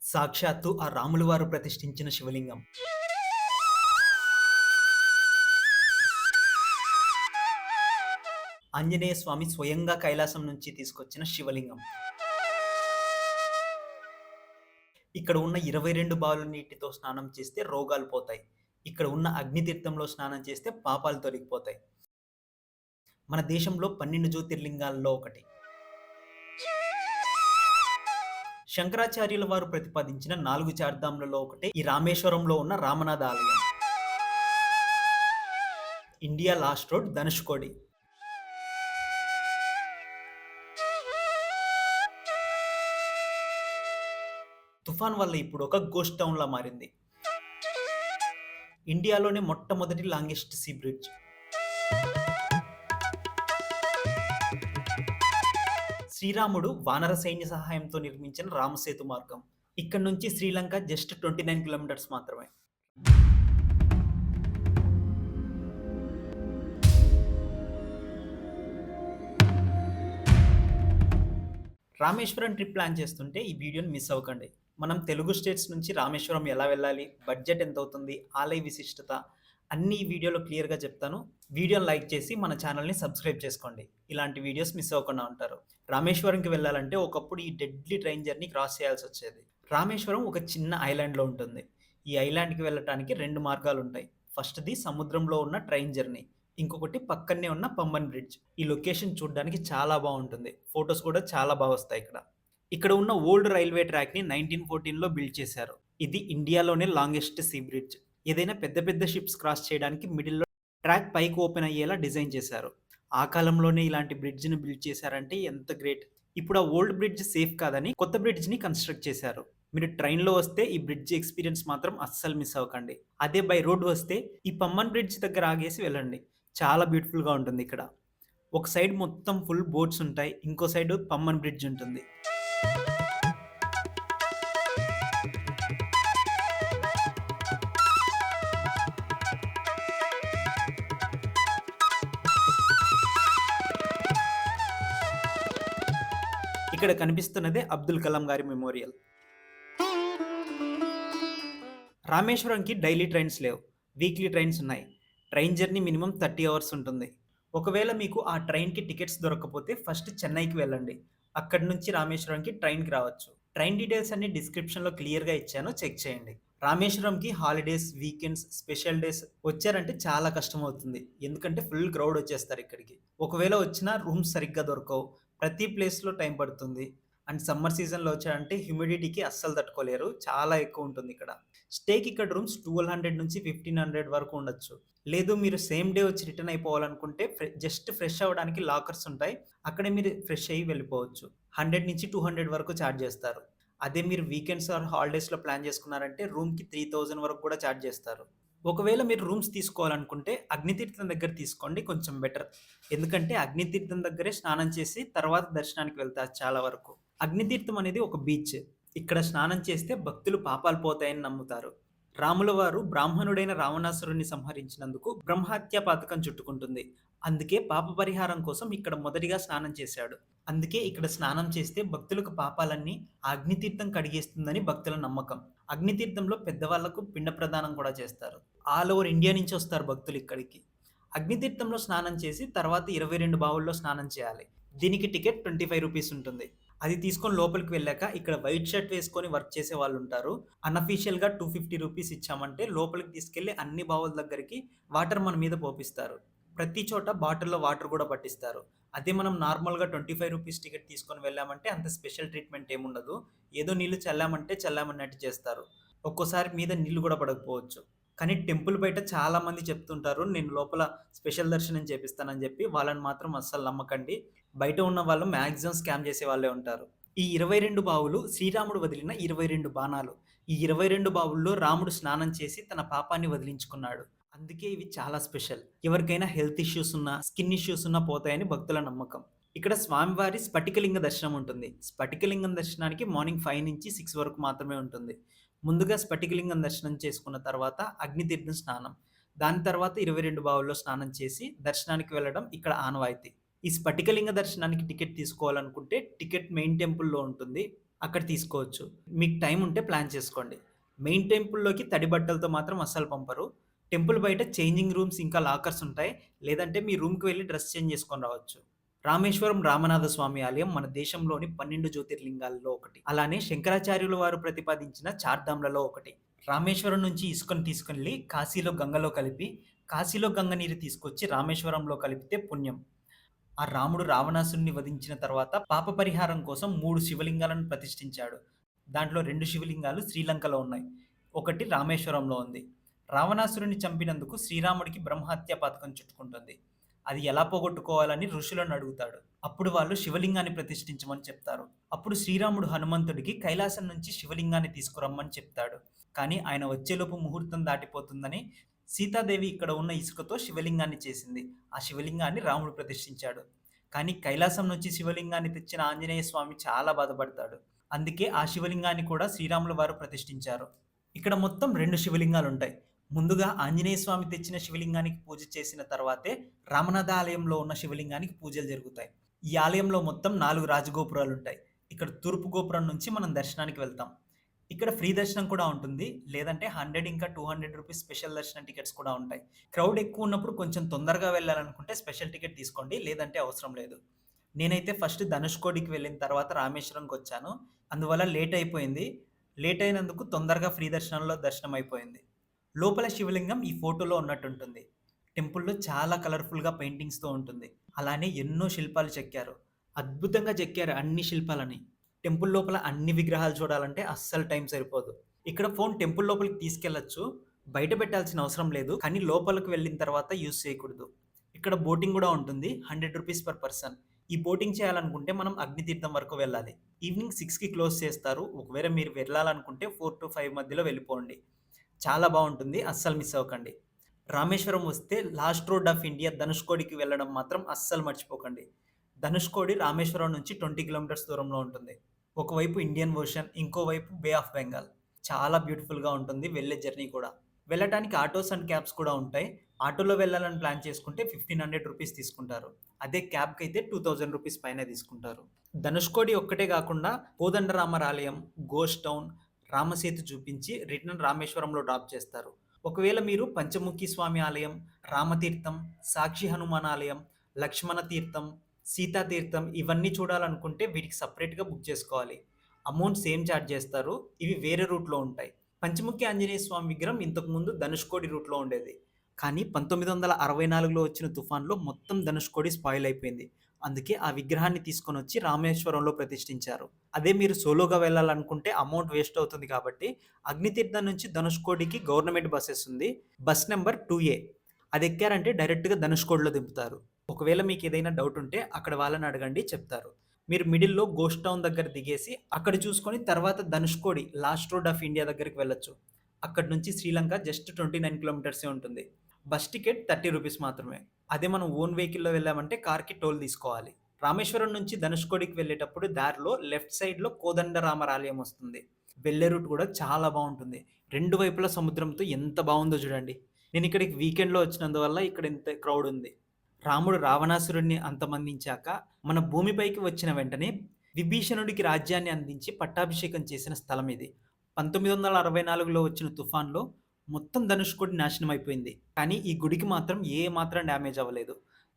సాక్షాత్తు ఆ రాములు వారు ప్రతిష్ఠించిన శివలింగం. ఆంజనేయ స్వామి స్వయంగా కైలాసం నుంచి తీసుకొచ్చిన శివలింగం. ఇక్కడ ఉన్న 22 బావుల నీటితో స్నానం చేస్తే రోగాలు పోతాయి. ఇక్కడ ఉన్న అగ్నితీర్థంలో స్నానం చేస్తే పాపాలు తొలగిపోతాయి. మన దేశంలో 12 జ్యోతిర్లింగాల్లో ఒకటి. శంకరాచార్యుల వారు ప్రతిపాదించిన 4 చార్ధాములలో ఒకటి ఈ రామేశ్వరంలో ఉన్న రామనాథ ఆలయం. India last road Dhanushkodi. తుఫాన్ వల్ల ఇప్పుడు ఒక గోస్ట్ టౌన్ లా మారింది. ఇండియాలోనే మొట్టమొదటి లాంగెస్ట్ సీ బ్రిడ్జ్. శ్రీరాముడు వానర సైన్య సహాయంతో నిర్మించిన రామసేతు మార్గం. ఇక్కడ నుంచి శ్రీలంక జస్ట్ 29 కిలోమీటర్స్ మాత్రమే. రామేశ్వరం ట్రిప్ ప్లాన్ చేస్తుంటే ఈ వీడియోని మిస్ అవ్వకండి. మనం తెలుగు స్టేట్స్ నుంచి రామేశ్వరం ఎలా వెళ్ళాలి, బడ్జెట్ ఎంత అవుతుంది, ఆలయ విశిష్టత అన్నీ ఈ వీడియోలో క్లియర్‌గా చెప్తాను. వీడియోని లైక్ చేసి మన ఛానల్‌ని సబ్స్క్రైబ్ చేసుకోండి. ఇలాంటి వీడియోస్ మిస్ అవ్వకుండా ఉంటారు. రామేశ్వరంకి వెళ్ళాలంటే ఒకప్పుడు ఈ డెడ్లీ ట్రైన్ జర్నీ క్రాస్ చేయాల్సొచ్చేది. రామేశ్వరం ఒక చిన్న ఐలాండ్‌లో ఉంటుంది. ఈ ఐలాండ్‌కి వెళ్ళటానికి 2 మార్గాలుంటాయి. ఫస్ట్‌ది సముద్రంలో ఉన్న ట్రైన్ జర్నీ. ఇంకొకటి పక్కనే ఉన్న పంబన్ బ్రిడ్జ్. ఈ లొకేషన్ చూడ్డానికి చాలా బావుంటుంది. ఫోటోస్ కూడా చాలా వస్తాయి ఇక్కడ. ఇక్కడ ఉన్న ఓల్డ్ రైల్వే ట్రాక్‌ని 1914లో బిల్డ్ చేశారు. ఇది ఇండియాలోనే లాంగెస్ట్ సీ బ్రిడ్జ్. ఏదైనా పెద్ద పెద్ద షిప్స్ క్రాస్ చేయడానికి మిడిల్‌లో ట్రాక్ పైకి ఓపెన్ అయ్యేలా డిజైన్ చేశారు. ఆ కాలంలోనే ఇలాంటి బ్రిడ్జ్‌ని బిల్డ్ చేశారంటే ఎంత గ్రేట్. ఇప్పుడు ఆ ఓల్డ్ బ్రిడ్జ్ సేఫ్ కాదని కొత్త బ్రిడ్జ్‌ని కన్‌స్ట్రక్ట్ చేశారు. మీరు ట్రైన్‌లో వస్తే ఈ బ్రిడ్జ్ ఎక్స్‌పీరియన్స్ మాత్రం అస్సలు మిస్ అవ్వకండి. అదే బై రోడ్ వస్తే ఈ పమ్మన్ బ్రిడ్జ్ దగ్గర ఆగేసి వెళ్ళండి. చాలా బ్యూటిఫుల్‌గా ఉంటుంది ఇక్కడ. ఒక సైడ్ మొత్తం ఫుల్ బోట్స్ ఉంటాయి. ఇంకో సైడ్ పమ్మన్ బ్రిడ్జ్ ఉంటుంది. ఇక్కడ కనిపిస్తున్నదే అబ్దుల్ కలాం గారి మెమోరియల్. రామేశ్వరంకి డైలీ ట్రైన్స్ లేవు. వీక్లీ ట్రైన్స్ ఉన్నాయి. ట్రైన్ జర్నీ మినిమం 30 అవర్స్ ఉంటుంది. ఒకవేళ మీకు ఆ ట్రైన్‌కి టికెట్స్ దొరకకపోతే ఫస్ట్ చెన్నైకి వెళ్ళండి. అక్కడి నుంచి రామేశ్వరంకి ట్రైన్‌కి రావచ్చు. ట్రైన్ డీటెయిల్స్ అన్ని డిస్క్రిప్షన్‌లో క్లియర్‌గా ఇచ్చాను, చెక్ చేయండి. రామేశ్వరంకి హాలిడేస్, వీకెండ్స్, స్పెషల్ డేస్ వచ్చారంటే చాలా కష్టమవుతుంది. ఎందుకంటే ఫుల్ క్రౌడ్ వచ్చేస్తారు ఇక్కడికి. ఒకవేళ వచ్చినా రూమ్స్ సరిగ్గా దొరకవు. ప్రతి ప్లేస్‌లో టైం పడుతుంది. అండ్ సమ్మర్ సీజన్‌లో వచ్చారంటే హ్యూమిడిటీకి అస్సలు తట్టుకోలేరు. చాలా ఎక్కువ ఉంటుంది ఇక్కడ. స్టేకి ఇక్కడ రూమ్స్ 1200 నుంచి 1500 వరకు ఉండొచ్చు. లేదు మీరు సేమ్ డే వచ్చి రిటర్న్ అయిపోవాలనుకుంటే జస్ట్ ఫ్రెష్ అవ్వడానికి లాకర్స్ ఉంటాయి. అక్కడే మీరు ఫ్రెష్ అయ్యి వెళ్ళిపోవచ్చు. 100 నుంచి 200 వరకు చార్జ్ చేస్తారు. అదే మీరు వీకెండ్స్ ఆర్ హాలిడేస్‌లో ప్లాన్ చేసుకున్నారంటే రూమ్‌కి 3000 వరకు కూడా చార్జ్ చేస్తారు. ఒకవేళ మీరు రూమ్స్ తీసుకోవాలనుకుంటే అగ్నితీర్థం దగ్గర తీసుకోండి, కొంచెం బెటర్. ఎందుకంటే అగ్నితీర్థం దగ్గరే స్నానం చేసి తర్వాత దర్శనానికి వెళ్తారు చాలా వరకు. అగ్నితీర్థం అనేది ఒక బీచ్. ఇక్కడ స్నానం చేస్తే భక్తులు పాపాలు పోతాయని నమ్ముతారు. రాముల వారు బ్రాహ్మణుడైన రావణాసురుడిని సంహరించినందుకు బ్రహ్మహత్య పాతకం చుట్టుకుంటుంది. అందుకే పాప పరిహారం కోసం ఇక్కడ మొదటిగా స్నానం చేశాడు. అందుకే ఇక్కడ స్నానం చేస్తే భక్తులకు పాపాలన్నీ ఆ అగ్నితీర్థం కడిగేస్తుందని భక్తుల నమ్మకం. అగ్నితీర్థంలో పెద్దవాళ్లకు పిండ ప్రదానం కూడా చేస్తారు. ఆల్ ఓవర్ ఇండియా నుంచి వస్తారు భక్తులు ఇక్కడికి. అగ్నితీర్థంలో స్నానం చేసి తర్వాత 22 బావుల్లో స్నానం చేయాలి. దీనికి టికెట్ 25 రూపీస్ ఉంటుంది. అది తీసుకొని లోపలికి వెళ్ళాక ఇక్కడ వైట్ షర్ట్ వేసుకొని వర్క్ చేసే వాళ్ళు ఉంటారు. అన్‌అఫీషియల్‌గా 250 రూపీస్ ఇచ్చామంటే లోపలికి తీసుకెళ్ళి అన్ని బావుల దగ్గరికి వాటర్ మన మీద పోపిస్తారు. ప్రతి చోట బాటిల్‌లో వాటర్ కూడా పట్టిస్తారు. అదే మనం నార్మల్‌గా 25 రూపీస్ టికెట్ తీసుకొని వెళ్ళామంటే అంత స్పెషల్ ట్రీట్‌మెంట్ ఏముండదు. ఏదో నీళ్లు చల్లామంటే చల్లామన్నట్టు చేస్తారు. ఒక్కోసారి మీద నీళ్లు కూడా పడకపోవచ్చు. కానీ టెంపుల్ బయట చాలామంది చెప్తుంటారు, నేను లోపల స్పెషల్ దర్శనం చేపిస్తానని చెప్పి. వాళ్ళని మాత్రం అస్సలు నమ్మకండి. బయట ఉన్న వాళ్ళు మాక్సిమం స్కామ్ చేసే వాళ్ళే ఉంటారు. ఈ 22 బావులు శ్రీరాముడు వదిలిన 22 బాణాలు. ఈ 22 బావుల్లో రాముడు స్నానం చేసి తన పాపాన్ని వదిలించుకున్నాడు. అందుకే ఇవి చాలా స్పెషల్. ఎవరికైనా హెల్త్ ఇష్యూస్ ఉన్నా, స్కిన్ ఇష్యూస్ ఉన్నా పోతాయని భక్తుల నమ్మకం. ఇక్కడ స్వామివారి స్ఫటికలింగ దర్శనం ఉంటుంది. స్ఫటికలింగం దర్శనానికి మార్నింగ్ 5 నుంచి 6 వరకు మాత్రమే ఉంటుంది. ముందుగా స్ఫటికలింగం దర్శనం చేసుకున్న తర్వాత అగ్నితీర్థం స్నానం. దాని తర్వాత 22 బావుల్లో స్నానం చేసి దర్శనానికి వెళ్ళడం ఇక్కడ ఆనవాయితీ. ఈ స్ఫటికలింగ దర్శనానికి టికెట్ తీసుకోవాలనుకుంటే టికెట్ మెయిన్ టెంపుల్‌లో ఉంటుంది. అక్కడ తీసుకోవచ్చు. మీకు టైం ఉంటే ప్లాన్ చేసుకోండి. మెయిన్ టెంపుల్‌లోకి తడి బట్టలతో మాత్రం అస్సలు పంపరు. టెంపుల్ బయట చేంజింగ్ రూమ్స్ ఇంకా లాకర్స్ ఉంటాయి. లేదంటే మీ రూమ్‌కి వెళ్లి డ్రెస్ చేంజ్ చేసుకొని రావచ్చు. రామేశ్వరం రామనాథ స్వామి ఆలయం మన దేశంలోని 12 జ్యోతిర్లింగాల్లో ఒకటి. అలానే శంకరాచార్యుల వారు ప్రతిపాదించిన చార్ధామ్‌లలో ఒకటి. రామేశ్వరం నుంచి ఇసుకను తీసుకెళ్ళి కాశీలో గంగలో కలిపి, కాశీలో గంగ నీరు తీసుకొచ్చి రామేశ్వరంలో కలిపితే పుణ్యం. ఆ రాముడు రావణాసురుడిని వధించిన తర్వాత పాప పరిహారం కోసం 3 శివలింగాలను ప్రతిష్ఠించాడు. దాంట్లో 2 శివలింగాలు శ్రీలంకలో ఉన్నాయి. ఒకటి రామేశ్వరంలో ఉంది. రావణాసురుడిని చంపినందుకు శ్రీరాముడికి బ్రహ్మహత్య పథకం చుట్టుకుంటుంది. అది ఎలా పోగొట్టుకోవాలని ఋషులను అడుగుతాడు. అప్పుడు వాళ్ళు శివలింగాన్ని ప్రతిష్ఠించమని చెప్తారు. అప్పుడు శ్రీరాముడు హనుమంతుడికి కైలాసం నుంచి శివలింగాన్ని తీసుకురమ్మని చెప్తాడు. కానీ ఆయన వచ్చేలోపు ముహూర్తం దాటిపోతుందని సీతాదేవి ఇక్కడ ఉన్న ఇసుకతో శివలింగాన్ని చేసింది. ఆ శివలింగాన్ని రాముడు ప్రతిష్ఠించాడు. కానీ కైలాసం నుంచి శివలింగాన్ని తెచ్చిన ఆంజనేయ స్వామి చాలా బాధపడతాడు. అందుకే ఆ శివలింగాన్ని కూడా శ్రీరాముల వారు ప్రతిష్ఠించారు. ఇక్కడ మొత్తం 2 శివలింగాలుంటాయి. ముందుగా ఆంజనేయ స్వామి తెచ్చిన శివలింగానికి పూజ చేసిన తర్వాతే రామనాథ ఆలయంలో ఉన్న శివలింగానికి పూజలు జరుగుతాయి. ఈ ఆలయంలో మొత్తం 4 రాజగోపురాలుంటాయి. ఇక్కడ తూర్పు గోపురం నుంచి మనం దర్శనానికి వెళ్తాం. ఇక్కడ ఫ్రీ దర్శనం కూడా ఉంటుంది. లేదంటే 100 ఇంకా రూ. 200 స్పెషల్ దర్శనం టికెట్స్ కూడా ఉంటాయి. క్రౌడ్ ఎక్కువ ఉన్నప్పుడు కొంచెం తొందరగా వెళ్ళాలనుకుంటే స్పెషల్ టికెట్ తీసుకోండి. లేదంటే అవసరం లేదు. నేనైతే ఫస్ట్ ధనుష్కోడికి వెళ్ళిన తర్వాత రామేశ్వరంకొచ్చాను. అందువల్ల లేట్ అయిపోయింది. లేట్ అయినందుకు తొందరగా ఫ్రీ దర్శనంలో దర్శనం అయిపోయింది. లోపల శివలింగం ఈ ఫోటోలో ఉన్నట్టుంటుంది. టెంపుల్‌లో చాలా కలర్‌ఫుల్‌గా పెయింటింగ్స్‌తో ఉంటుంది. అలానే ఎన్నో శిల్పాలు చెక్కారు. అద్భుతంగా చెక్కారు అన్ని శిల్పాలని. టెంపుల్ లోపల అన్ని విగ్రహాలు చూడాలంటే అస్సలు టైం సరిపోదు. ఇక్కడ ఫోన్ టెంపుల్ లోపలికి తీసుకెళ్లొచ్చు. బయట పెట్టాల్సిన అవసరం లేదు. కానీ లోపలికి వెళ్ళిన తర్వాత యూజ్ చేయకూడదు. ఇక్కడ బోటింగ్ గూడా ఉంటుంది. రూ. 100 పర్ పర్సన్. ఈ బోటింగ్ చేయాలనుకుంటే మనం అగ్నితీర్థం వరకు వెళ్ళాలి. ఈవినింగ్ 6కి క్లోజ్ చేస్తారు. ఒకవేళ మీరు వెళ్ళాలనుకుంటే 4-5 మధ్యలో వెళ్ళిపోండి. చాలా బావుంటుంది. అస్సలు మిస్ అవ్వకండి. రామేశ్వరం వస్తే లాస్ట్ రోడ్ ఆఫ్ ఇండియా ధనుష్కోడికి వెళ్ళడం మాత్రం అస్సలు మర్చిపోకండి. ధనుష్కోడి రామేశ్వరం నుంచి 20 కిలోమీటర్స్ దూరంలో ఉంటుంది. ఒకవైపు ఇండియన్ ఓషన్, ఇంకోవైపు బే ఆఫ్ బెంగాల్. చాలా బ్యూటిఫుల్‌గా ఉంటుంది వెళ్ళే జర్నీ కూడా. వెళ్ళటానికి ఆటోస్ అండ్ క్యాబ్స్ కూడా ఉంటాయి. ఆటోలో వెళ్ళాలని ప్లాన్ చేసుకుంటే రూ. 1500 తీసుకుంటారు. అదే క్యాబ్‌కైతే రూ. 2000 పైనే తీసుకుంటారు. ధనుష్కోడి ఒక్కటే గాకుండా కోదండరామరాలయం, గోస్ట్ టౌన్, రామసేతు చూపించి రిటర్న్ రామేశ్వరంలో డ్రాప్ చేస్తారు. ఒకవేళ మీరు పంచముఖి స్వామి ఆలయం, రామతీర్థం, సాక్షి హనుమాన్ ఆలయం, లక్ష్మణ తీర్థం, సీతా తీర్థం ఇవన్నీ చూడాలనుకుంటే వీటికి సెపరేట్‌గా బుక్ చేసుకోవాలి. అమౌంట్ సేమ్ చార్జ్ చేస్తారు. ఇవి వేరే రూట్‌లో ఉంటాయి. పంచముఖి ఆంజనేయ స్వామి విగ్రహం ఇంతకుముందు ధనుష్కోడి రూట్‌లో ఉండేది. కానీ 1964లో వచ్చిన తుఫాన్‌లో మొత్తం ధనుష్కోడి స్పాయిల్ అయిపోయింది. అందుకే ఆ విగ్రహాన్ని తీసుకొనొచ్చి రామేశ్వరంలో ప్రతిష్ఠించారు. అదే మీరు సోలోగా వెళ్ళాలనుకుంటే అమౌంట్ వేస్ట్ అవుతుంది కాబట్టి అగ్నితీర్థం నుంచి ధనుష్కోడికి గవర్నమెంట్ బసెస్ ఉంది. Bus number 2A. అది ఎక్కారంటే డైరెక్ట్‌గా ధనుష్కోడిలో దింపుతారు. ఒకవేళ మీకేదైనా డౌట్ ఉంటే అక్కడ వాళ్ళని అడగండి చెప్తారు. మీరు మిడిల్‌లో గోస్ట్ టౌన్ దగ్గర దిగేసి అక్కడ చూసుకొని తర్వాత Dhanushkodi last road of India దగ్గరికి వెళ్ళొచ్చు. అక్కడి నుంచి శ్రీలంక జస్ట్ 29 కిలోమీటర్సే ఉంటుంది. బస్ టికెట్ రూ. 30 మాత్రమే. అదే మనం ఓన్ వెహికల్‌లో వెళ్ళామంటే కార్‌కి టోల్ తీసుకోవాలి. రామేశ్వరం నుంచి ధనుష్కోడికి వెళ్ళేటప్పుడు దారిలో లెఫ్ట్ సైడ్‌లో కోదండరామర్ ఆలయం వస్తుంది. వెళ్ళే రూట్ కూడా చాలా బావుంటుంది. 2 వైపులా సముద్రంతో ఎంత బావుందో చూడండి. నేనిక్కడికి వీకెండ్‌లో వచ్చినందువల్ల ఇక్కడ ఇంత క్రౌడ్ ఉంది. రాముడు రావణాసురుడిని అంతమొందించాక మన భూమిపైకి వచ్చిన వెంటనే విభీషణుడికి రాజ్యాన్ని అందించి పట్టాభిషేకం చేసిన స్థలం ఇది. 1964లో వచ్చిన తుఫాన్‌లో మొత్తం ధనుష్కోడి నాశనమైపోయింది. కానీ ఈ గుడికి మాత్రం ఏ మాత్రం డ్యామేజ్ అవ్వలేదు.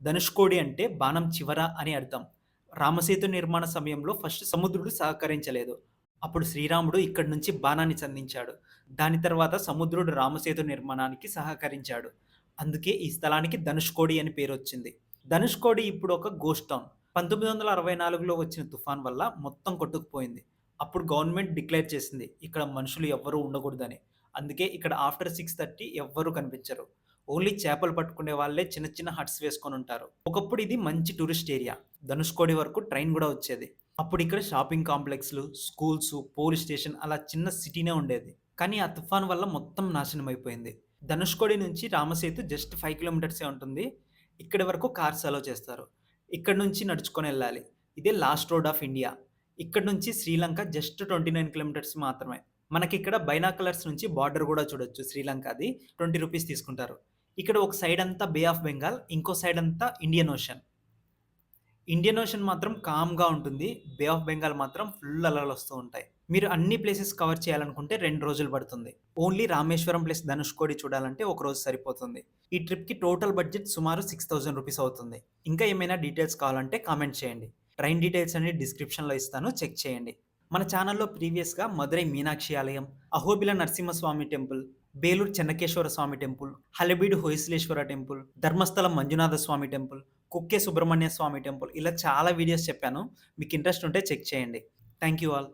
ధనుష్కోడి అంటే బాణం చివర అని అర్థం. రామసేతు నిర్మాణ సమయంలో ఫస్ట్ సముద్రుడు సహకరించలేదు. అప్పుడు శ్రీరాముడు ఇక్కడి నుంచి బాణాన్ని సంధించాడు. దాని తర్వాత సముద్రుడు రామసేతు నిర్మాణానికి సహకరించాడు. అందుకే ఈ స్థలానికి ధనుష్కోడి అని పేరొచ్చింది. ధనుష్కోడి ఇప్పుడు ఒక గోస్ట్ టౌన్. 1964లో వచ్చిన తుఫాన్ వల్ల మొత్తం కొట్టుకుపోయింది. అప్పుడు గవర్నమెంట్ డిక్లేర్ చేసింది. ఇక్కడ మనుషులు ఎవ్వరూ ఉండకూడదని. అందుకే ఇక్కడ ఆఫ్టర్ 6:30 ఎవ్వరూ కనిపించరు. ఓన్లీ చేపలు పట్టుకునే వాళ్ళే చిన్న చిన్న హట్స్ వేసుకొనుంటారు. ఒకప్పుడు ఇది మంచి టూరిస్ట్ ఏరియా. ధనుష్కోడి వరకు ట్రైన్ గూడా వచ్చేది. అప్పుడు ఇక్కడ షాపింగ్ కాంప్లెక్స్‌లు, స్కూల్సు, పోలీస్ స్టేషన్ అలా చిన్న సిటీనే ఉండేది. కానీ ఆ తుఫాన్ వల్ల మొత్తం నాశనమైపోయింది. ధనుష్కోడి నుంచి రామసేతు జస్ట్ 5 కిలోమీటర్సే ఉంటుంది. ఇక్కడి వరకు కార్స్ అలౌ చేస్తారు. ఇక్కడి నుంచి నడుచుకొనెళ్ళాలి. ఇదే లాస్ట్ రోడ్ ఆఫ్ ఇండియా. ఇక్కడి నుంచి శ్రీలంక జస్ట్ 29 కిలోమీటర్స్ మాత్రమే. మనకిక్కడ బైనాకులర్స్ నుంచి బార్డర్ గూడా చూడొచ్చు శ్రీలంకది. రూ. 20 తీసుకుంటారు. ఇక్కడ ఒక సైడ్ అంతా బే ఆఫ్ బెంగాల్, ఇంకో సైడ్ అంతా ఇండియన్ ఓషన్. ఇండియన్ ఓషన్ మాత్రం కామ్‌గా ఉంటుంది. బే ఆఫ్ బెంగాల్ మాత్రం ఫుల్ అలలొస్తూ ఉంటాయి. మీరు అన్ని ప్లేసెస్ కవర్ చేయాలనుకుంటే 2 రోజులు పడుతుంది. ఓన్లీ రామేశ్వరం ప్లస్ ధనుష్కోడి చూడాలంటే ఒక రోజు సరిపోతుంది. ఈ ట్రిప్‌కి టోటల్ బడ్జెట్ సుమారు 6000 రూపీస్ అవుతుంది. ఇంకా ఏమైనా డీటెయిల్స్ కావాలంటే కామెంట్ చేయండి. ట్రైన్ డీటెయిల్స్ అన్ని డిస్క్రిప్షన్‌లో ఇస్తాను చెక్ చేయండి. మన ఛానల్‌లో ప్రీవియస్‌గా మదురై మీనాక్షి ఆలయం, అహోబిల నరసింహస్వామి టెంపుల్, బేలూరు చెన్నకేశ్వర స్వామి టెంపుల్, హలబీడు హొయసలేశ్వర టెంపుల్, ధర్మస్థలం మంజునాథ స్వామి టెంపుల్, కుక్కే సుబ్రహ్మణ్య స్వామి టెంపుల్ ఇలా చాలా వీడియోస్ చెప్పాను. మీకు ఇంట్రెస్ట్ ఉంటే చెక్ చేయండి. Thank you all.